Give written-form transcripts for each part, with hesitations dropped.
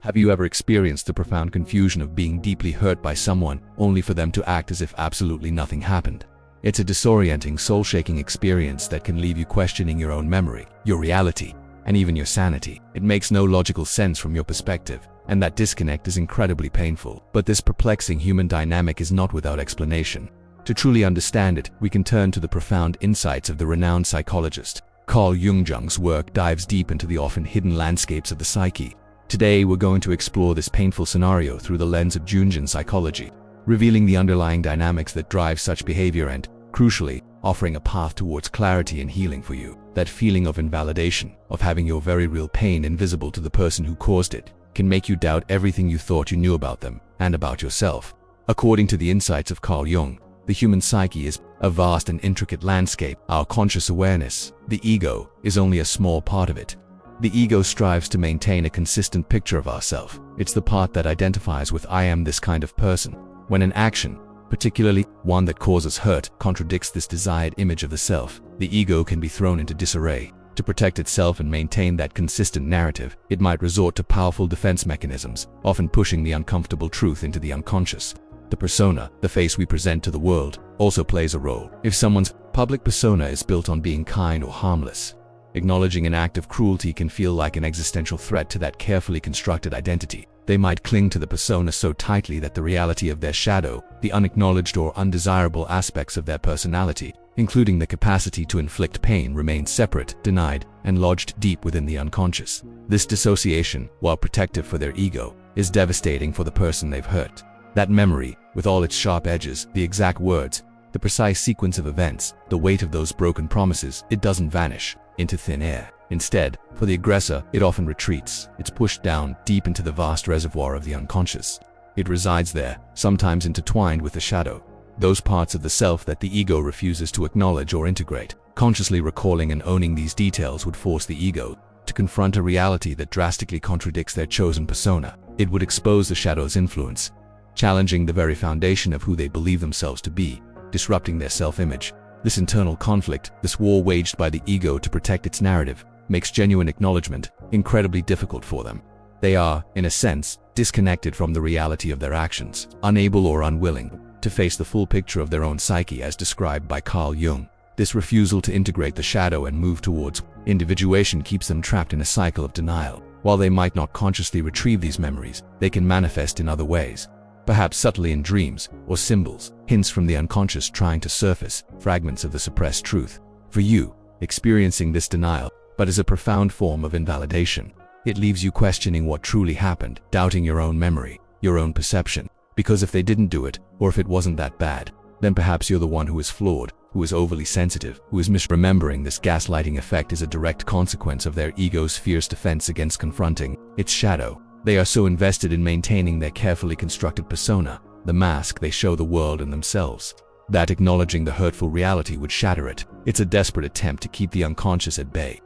Have you ever experienced the profound confusion of being deeply hurt by someone only for them to act as if absolutely nothing happened? It's a disorienting, soul-shaking experience that can leave you questioning your own memory, your reality, and even your sanity. It makes no logical sense from your perspective, and that disconnect is incredibly painful. But this perplexing human dynamic is not without explanation. To truly understand it, we can turn to the profound insights of the renowned psychologist Carl Jung. Jung's work dives deep into the often hidden landscapes of the psyche. Today, we're going to explore this painful scenario through the lens of Jungian psychology, revealing the underlying dynamics that drive such behavior and, crucially, offering a path towards clarity and healing for you. That feeling of invalidation, of having your very real pain invisible to the person who caused it, can make you doubt everything you thought you knew about them and about yourself. According to the insights of Carl Jung, the human psyche is a vast and intricate landscape. Our conscious awareness, the ego, is only a small part of it. The ego strives to maintain a consistent picture of ourselves. It's the part that identifies with "I am this kind of person." When an action, particularly one that causes hurt, contradicts this desired image of the self, the ego can be thrown into disarray. To protect itself and maintain that consistent narrative, it might resort to powerful defense mechanisms, often pushing the uncomfortable truth into the unconscious. The persona, the face we present to the world, also plays a role. If someone's public persona is built on being kind or harmless, acknowledging an act of cruelty can feel like an existential threat to that carefully constructed identity. They might cling to the persona so tightly that the reality of their shadow, the unacknowledged or undesirable aspects of their personality, including the capacity to inflict pain, remains separate, denied, and lodged deep within the unconscious. This dissociation, while protective for their ego, is devastating for the person they've hurt. That memory, with all its sharp edges, the exact words, the precise sequence of events, the weight of those broken promises, it doesn't vanish into thin air. Instead, for the aggressor, it often retreats. It's pushed down deep into the vast reservoir of the unconscious. It resides there, sometimes intertwined with the shadow, those parts of the self that the ego refuses to acknowledge or integrate. Consciously recalling and owning these details would force the ego to confront a reality that drastically contradicts their chosen persona. It would expose the shadow's influence, challenging the very foundation of who they believe themselves to be, disrupting their self-image. This internal conflict, this war waged by the ego to protect its narrative, makes genuine acknowledgement incredibly difficult for them. They are, in a sense, disconnected from the reality of their actions, unable or unwilling to face the full picture of their own psyche as described by Carl Jung. This refusal to integrate the shadow and move towards individuation keeps them trapped in a cycle of denial. While they might not consciously retrieve these memories, they can manifest in other ways, perhaps subtly in dreams or symbols, hints from the unconscious trying to surface, fragments of the suppressed truth. For you, experiencing this denial, but as a profound form of invalidation, it leaves you questioning what truly happened, doubting your own memory, your own perception. Because if they didn't do it, or if it wasn't that bad, then perhaps you're the one who is flawed, who is overly sensitive, who is misremembering. This gaslighting effect is a direct consequence of their ego's fierce defense against confronting its shadow. They are so invested in maintaining their carefully constructed persona, the mask they show the world and themselves, that acknowledging the hurtful reality would shatter it. It's a desperate attempt to keep the unconscious at bay.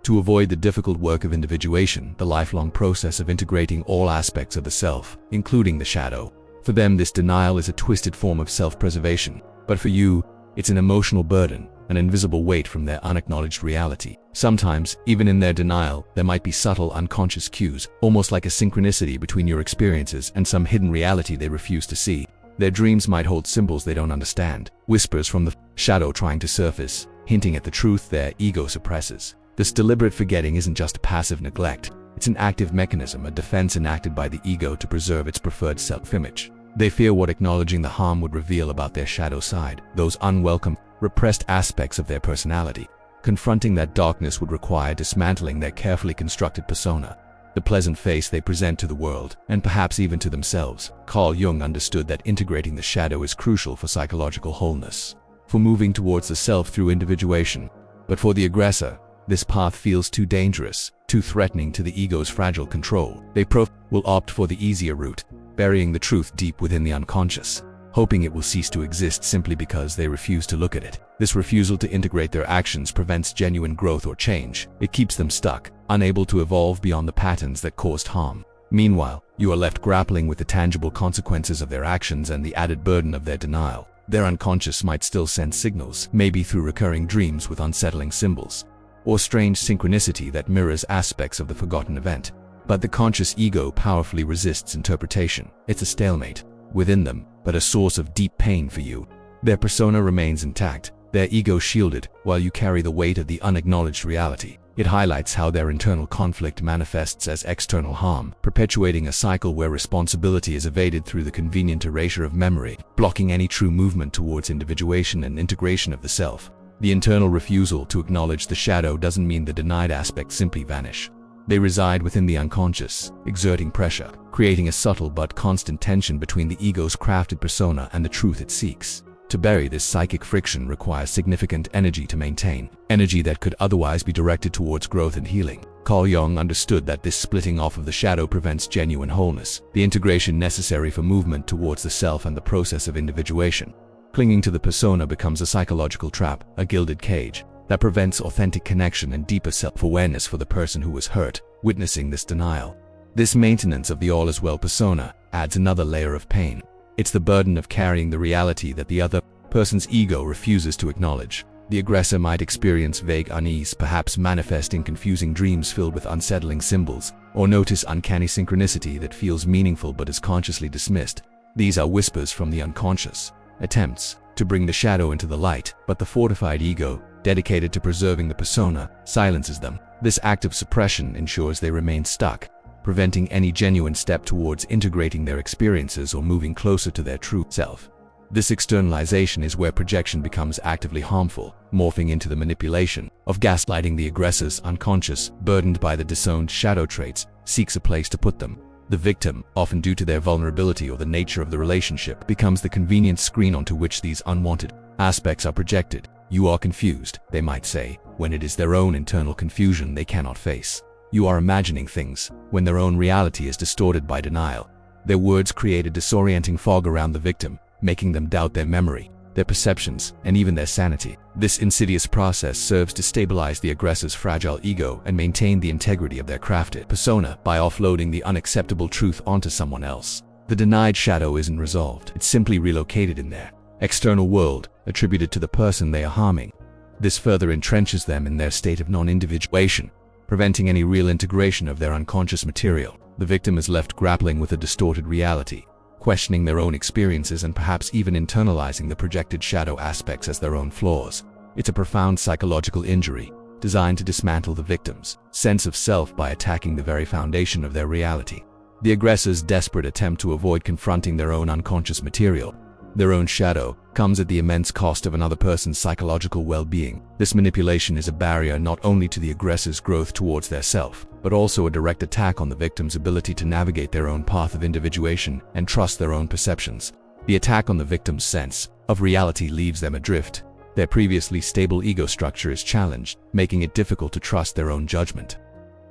To avoid the difficult work of individuation, the lifelong process of integrating all aspects of the self, including the shadow. For them, this denial is a twisted form of self-preservation, but for you, it's an emotional burden, an invisible weight from their unacknowledged reality. Sometimes, even in their denial, there might be subtle unconscious cues, almost like a synchronicity between your experiences and some hidden reality they refuse to see. Their dreams might hold symbols they don't understand, whispers from the shadow trying to surface, hinting at the truth their ego suppresses. This deliberate forgetting isn't just passive neglect, it's an active mechanism, a defense enacted by the ego to preserve its preferred self-image. They fear what acknowledging the harm would reveal about their shadow side, those unwelcome, repressed aspects of their personality. Confronting that darkness would require dismantling their carefully constructed persona, the pleasant face they present to the world, and perhaps even to themselves. Carl Jung understood that integrating the shadow is crucial for psychological wholeness, for moving towards the self through individuation. But for the aggressor, this path feels too dangerous, too threatening to the ego's fragile control. They will opt for the easier route, burying the truth deep within the unconscious, hoping it will cease to exist simply because they refuse to look at it. This refusal to integrate their actions prevents genuine growth or change. It keeps them stuck, unable to evolve beyond the patterns that caused harm. Meanwhile, you are left grappling with the tangible consequences of their actions and the added burden of their denial. Their unconscious might still send signals, maybe through recurring dreams with unsettling symbols, or strange synchronicity that mirrors aspects of the forgotten event. But the conscious ego powerfully resists interpretation. It's a stalemate within them, but a source of deep pain for you. Their persona remains intact, their ego shielded, while you carry the weight of the unacknowledged reality. It highlights how their internal conflict manifests as external harm, perpetuating a cycle where responsibility is evaded through the convenient erasure of memory, blocking any true movement towards individuation and integration of the self. The internal refusal to acknowledge the shadow doesn't mean the denied aspects simply vanish. They reside within the unconscious, exerting pressure, creating a subtle but constant tension between the ego's crafted persona and the truth it seeks. To bury this psychic friction requires significant energy to maintain, energy that could otherwise be directed towards growth and healing. Carl Jung understood that this splitting off of the shadow prevents genuine wholeness, the integration necessary for movement towards the self and the process of individuation. Clinging to the persona becomes a psychological trap, a gilded cage, that prevents authentic connection and deeper self-awareness for the person who was hurt. Witnessing this denial, this maintenance of the all-is-well persona, adds another layer of pain. It's the burden of carrying the reality that the other person's ego refuses to acknowledge. The aggressor might experience vague unease, perhaps manifesting confusing dreams filled with unsettling symbols, or notice uncanny synchronicity that feels meaningful but is consciously dismissed. These are whispers from the unconscious, attempts to bring the shadow into the light, but the fortified ego, dedicated to preserving the persona, silences them. This act of suppression ensures they remain stuck, preventing any genuine step towards integrating their experiences or moving closer to their true self. This externalization is where projection becomes actively harmful, morphing into the manipulation of gaslighting. The aggressor's unconscious, burdened by the disowned shadow traits, seeks a place to put them. The victim, often due to their vulnerability or the nature of the relationship, becomes the convenient screen onto which these unwanted aspects are projected. You are confused, they might say, when it is their own internal confusion they cannot face. You are imagining things, when their own reality is distorted by denial. Their words create a disorienting fog around the victim, making them doubt their memory, their perceptions, and even their sanity. This insidious process serves to stabilize the aggressor's fragile ego and maintain the integrity of their crafted persona by offloading the unacceptable truth onto someone else. The denied shadow isn't resolved, it's simply relocated in their external world, attributed to the person they are harming. This further entrenches them in their state of non-individuation, preventing any real integration of their unconscious material. The victim is left grappling with a distorted reality, questioning their own experiences and perhaps even internalizing the projected shadow aspects as their own flaws. It's a profound psychological injury, designed to dismantle the victim's sense of self by attacking the very foundation of their reality. The aggressor's desperate attempt to avoid confronting their own unconscious material, their own shadow, comes at the immense cost of another person's psychological well-being. This manipulation is a barrier not only to the aggressor's growth towards their self, but also a direct attack on the victim's ability to navigate their own path of individuation and trust their own perceptions. The attack on the victim's sense of reality leaves them adrift. Their previously stable ego structure is challenged, making it difficult to trust their own judgment.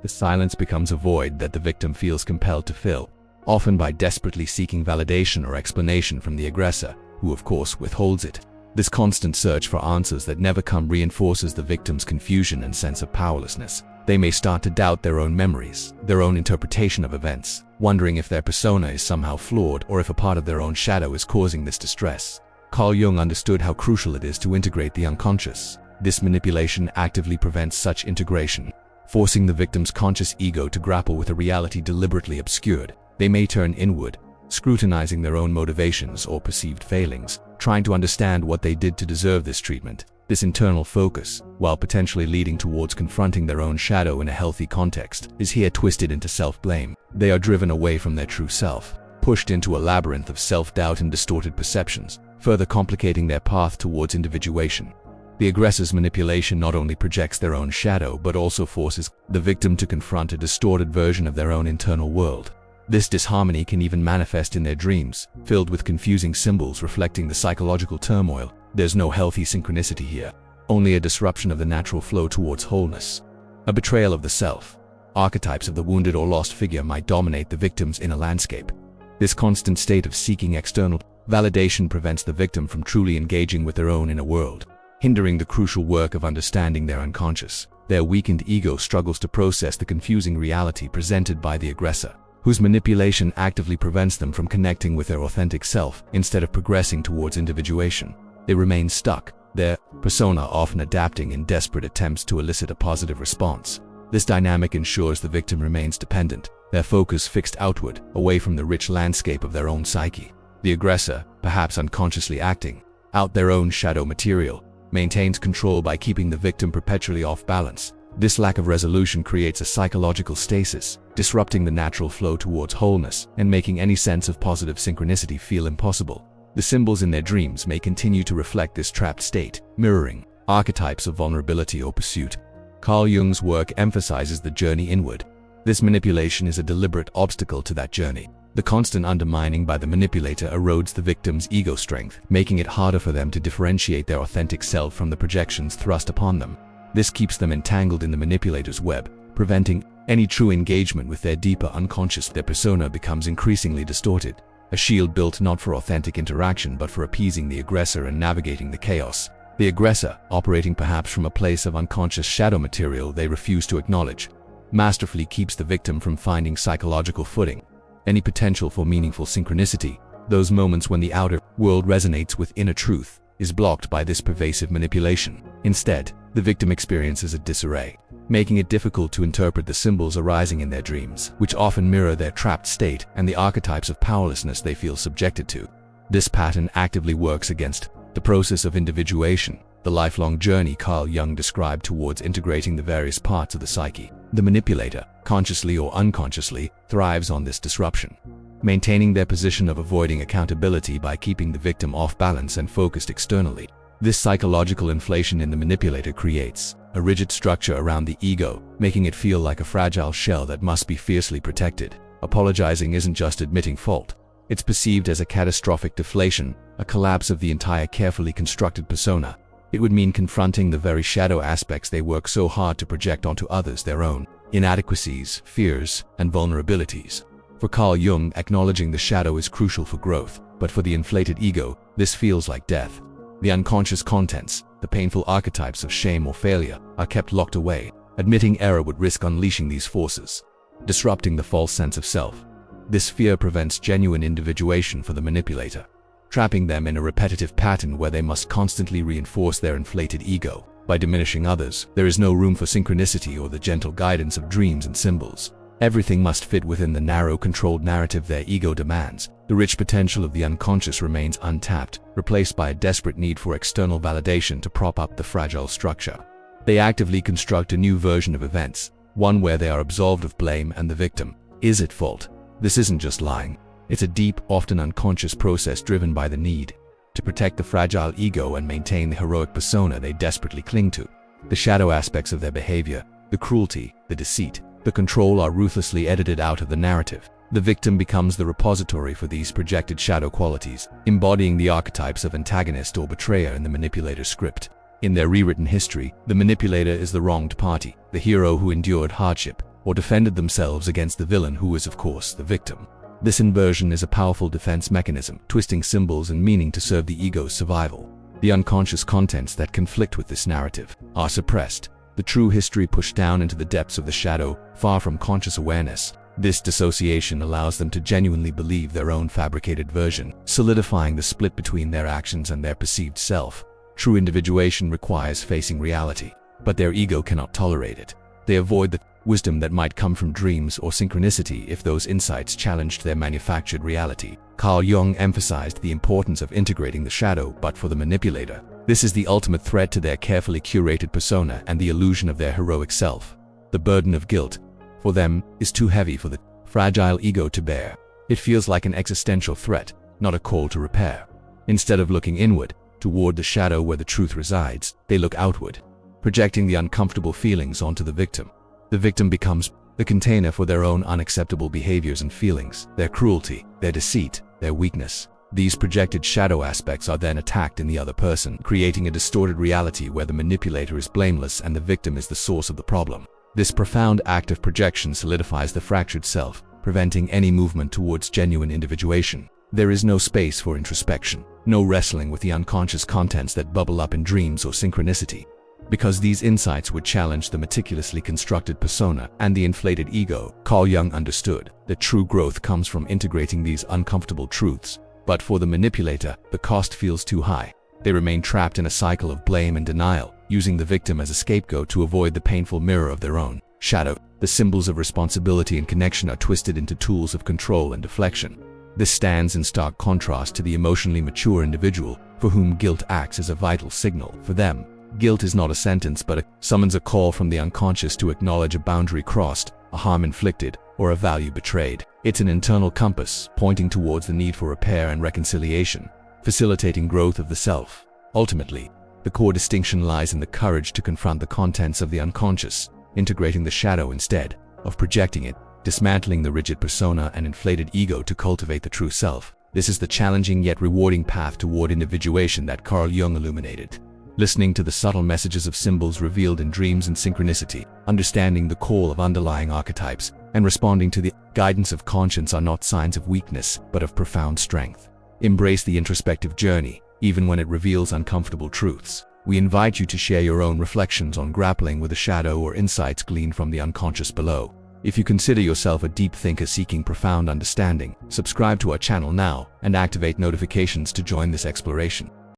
The silence becomes a void that the victim feels compelled to fill, often by desperately seeking validation or explanation from the aggressor, who of course withholds it. This constant search for answers that never come reinforces the victim's confusion and sense of powerlessness. They may start to doubt their own memories, their own interpretation of events, wondering if their persona is somehow flawed or if a part of their own shadow is causing this distress. Carl Jung understood how crucial it is to integrate the unconscious. This manipulation actively prevents such integration, forcing the victim's conscious ego to grapple with a reality deliberately obscured. They may turn inward, scrutinizing their own motivations or perceived failings, trying to understand what they did to deserve this treatment. This internal focus, while potentially leading towards confronting their own shadow in a healthy context, is here twisted into self-blame. They are driven away from their true self, pushed into a labyrinth of self-doubt and distorted perceptions, further complicating their path towards individuation. The aggressor's manipulation not only projects their own shadow but also forces the victim to confront a distorted version of their own internal world. This disharmony can even manifest in their dreams, filled with confusing symbols reflecting the psychological turmoil. There's no healthy synchronicity here, only a disruption of the natural flow towards wholeness. A betrayal of the self. Archetypes of the wounded or lost figure might dominate the victim's inner landscape. This constant state of seeking external validation prevents the victim from truly engaging with their own inner world, hindering the crucial work of understanding their unconscious. Their weakened ego struggles to process the confusing reality presented by the aggressor, whose manipulation actively prevents them from connecting with their authentic self. Instead of progressing towards individuation, they remain stuck, their persona often adapting in desperate attempts to elicit a positive response. This dynamic ensures the victim remains dependent, their focus fixed outward, away from the rich landscape of their own psyche. The aggressor, perhaps unconsciously acting out their own shadow material, maintains control by keeping the victim perpetually off balance. This lack of resolution creates a psychological stasis, disrupting the natural flow towards wholeness and making any sense of positive synchronicity feel impossible. The symbols in their dreams may continue to reflect this trapped state, mirroring archetypes of vulnerability or pursuit. Carl Jung's work emphasizes the journey inward. This manipulation is a deliberate obstacle to that journey. The constant undermining by the manipulator erodes the victim's ego strength, making it harder for them to differentiate their authentic self from the projections thrust upon them. This keeps them entangled in the manipulator's web, preventing any true engagement with their deeper unconscious. Their persona becomes increasingly distorted, a shield built not for authentic interaction but for appeasing the aggressor and navigating the chaos. The aggressor, operating perhaps from a place of unconscious shadow material they refuse to acknowledge, masterfully keeps the victim from finding psychological footing. Any potential for meaningful synchronicity, those moments when the outer world resonates with inner truth, is blocked by this pervasive manipulation. Instead, the victim experiences a disarray, making it difficult to interpret the symbols arising in their dreams, which often mirror their trapped state and the archetypes of powerlessness they feel subjected to. This pattern actively works against the process of individuation, the lifelong journey Carl Jung described towards integrating the various parts of the psyche. The manipulator, consciously or unconsciously, thrives on this disruption, maintaining their position of avoiding accountability by keeping the victim off balance and focused externally. This psychological inflation in the manipulator creates a rigid structure around the ego, making it feel like a fragile shell that must be fiercely protected. Apologizing isn't just admitting fault. It's perceived as a catastrophic deflation, a collapse of the entire carefully constructed persona. It would mean confronting the very shadow aspects they work so hard to project onto others, their own inadequacies, fears, and vulnerabilities. For Carl Jung, acknowledging the shadow is crucial for growth, but for the inflated ego, this feels like death. The unconscious contents, the painful archetypes of shame or failure, are kept locked away. Admitting error would risk unleashing these forces, disrupting the false sense of self. This fear prevents genuine individuation for the manipulator, trapping them in a repetitive pattern where they must constantly reinforce their inflated ego. By diminishing others, there is no room for synchronicity or the gentle guidance of dreams and symbols. Everything must fit within the narrow, controlled narrative their ego demands. The rich potential of the unconscious remains untapped, replaced by a desperate need for external validation to prop up the fragile structure. They actively construct a new version of events, one where they are absolved of blame and the victim is at fault. This isn't just lying. It's a deep, often unconscious process driven by the need to protect the fragile ego and maintain the heroic persona they desperately cling to. The shadow aspects of their behavior, the cruelty, the deceit, the control are ruthlessly edited out of the narrative. The victim becomes the repository for these projected shadow qualities, embodying the archetypes of antagonist or betrayer in the manipulator's script. In their rewritten history, the manipulator is the wronged party, the hero who endured hardship or defended themselves against the villain who is, of course, the victim. This inversion is a powerful defense mechanism, twisting symbols and meaning to serve the ego's survival. The unconscious contents that conflict with this narrative are suppressed, the true history pushed down into the depths of the shadow, far from conscious awareness. This dissociation allows them to genuinely believe their own fabricated version, solidifying the split between their actions and their perceived self. True individuation requires facing reality, but their ego cannot tolerate it. They avoid the wisdom that might come from dreams or synchronicity if those insights challenged their manufactured reality. Carl Jung emphasized the importance of integrating the shadow, but for the manipulator, this is the ultimate threat to their carefully curated persona and the illusion of their heroic self. The burden of guilt, for them, is too heavy for the fragile ego to bear. It feels like an existential threat, not a call to repair. Instead of looking inward, toward the shadow where the truth resides, they look outward, projecting the uncomfortable feelings onto the victim. The victim becomes the container for their own unacceptable behaviors and feelings, their cruelty, their deceit, their weakness. These projected shadow aspects are then attacked in the other person, creating a distorted reality where the manipulator is blameless and the victim is the source of the problem. This profound act of projection solidifies the fractured self, preventing any movement towards genuine individuation. There is no space for introspection, no wrestling with the unconscious contents that bubble up in dreams or synchronicity. Because these insights would challenge the meticulously constructed persona and the inflated ego, Carl Jung understood that true growth comes from integrating these uncomfortable truths. But for the manipulator, the cost feels too high. They remain trapped in a cycle of blame and denial, using the victim as a scapegoat to avoid the painful mirror of their own Shadow. The symbols of responsibility and connection are twisted into tools of control and deflection. This stands in stark contrast to the emotionally mature individual for whom guilt acts as a vital signal. For them, guilt is not a sentence but summons a call from the unconscious to acknowledge a boundary crossed, a harm inflicted, or a value betrayed. It's an internal compass pointing towards the need for repair and reconciliation, facilitating growth of the self. Ultimately, the core distinction lies in the courage to confront the contents of the unconscious, integrating the shadow instead of projecting it, dismantling the rigid persona and inflated ego to cultivate the true self. This is the challenging yet rewarding path toward individuation that Carl Jung illuminated. Listening to the subtle messages of symbols revealed in dreams and synchronicity, understanding the call of underlying archetypes, and responding to the guidance of conscience are not signs of weakness, but of profound strength. Embrace the introspective journey, even when it reveals uncomfortable truths. We invite you to share your own reflections on grappling with the shadow or insights gleaned from the unconscious below. If you consider yourself a deep thinker seeking profound understanding, subscribe to our channel now and activate notifications to join this exploration.